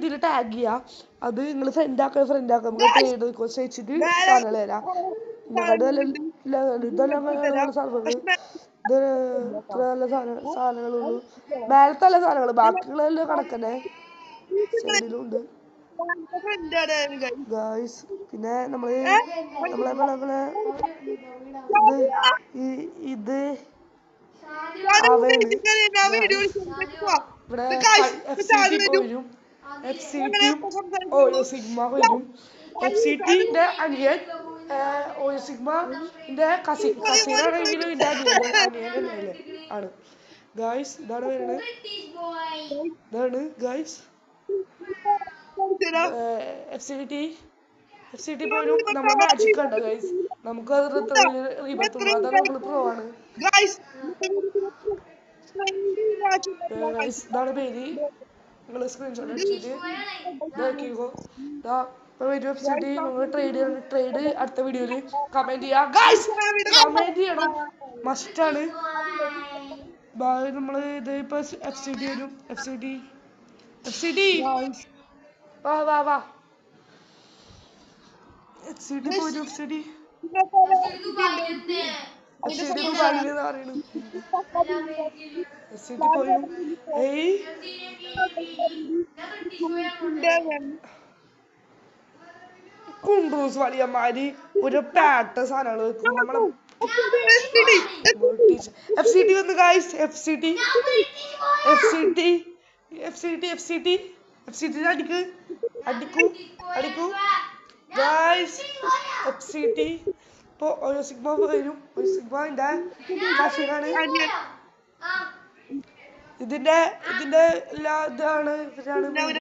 ഇതിൽ ടാഗ് ചെയ്യാം. അത് നിങ്ങൾ ഫ്രണ്ട് ആക്കുക നമുക്ക് ട്രേഡ് റിക്വസ്റ്റ് അയച്ചിട്ട് സാധനങ്ങൾ തരാം. ഇതെല്ലാം സർവർ ഇത് ഇത്ര നല്ല സാധനങ്ങളുള്ളൂ. മേലത്തെ നല്ല സാധനങ്ങൾ, ബാക്കിയുള്ളതെല്ലാം കണക്കന്നെ. സൈഡിലുണ്ട് ഗായ്സ്. പിന്നെ നമ്മളെ ഇത് ഇവിടെ ഓയോ സിഗ്മ വരും. FCTന്റെ അനിയൻ ഓയോ സിഗ്മന്റെ കസിനാണെങ്കിലും ഇതിന്റെ അനിയനല്ലേ ആണ് ഗായ്സ്. ഇതാണ് വരുന്നത്. ഇതാണ് ഗായ്സ് FCT പോലും നമ്മളെ മാജിക് കണ്ട ഗൈസ്. നമുക്ക് അതാണ് നമ്മൾ പ്രോ ആണ് ഗൈസ്. ഇതാണ് പേര്. നിങ്ങൾ സ്ക്രീൻഷോട്ട് അടിച്ചിട്ട് നോക്കിക്കോ. ട്രേഡ് അടുത്ത വീഡിയോയിൽ കമന്റ് ചെയ്യാം ഗൈസ്. കമന്റ് ചെയ്യണം, മസ്റ്റാണ്. നമ്മള് ഇത് ഇപ്പൊ FCT വരും. FCT വാ വാ വാ. FCT പോരും. FCT പോരും. കുണ്ടൂസ് വലിയമാര് ഒരു പാട്ട സാധനങ്ങൾ വെക്കും നമ്മളെ. FCT വന്നു ഗൈസ്. FCT അടിക്കൂ ഗൈസ്. FCT ഇപ്പൊ ഓരോ സിഗ്മ വരും. ഒരു സിഗ്മന്റെ കാശിനാണ്. ഇതിന്റെ എല്ലാ ഇതാണ്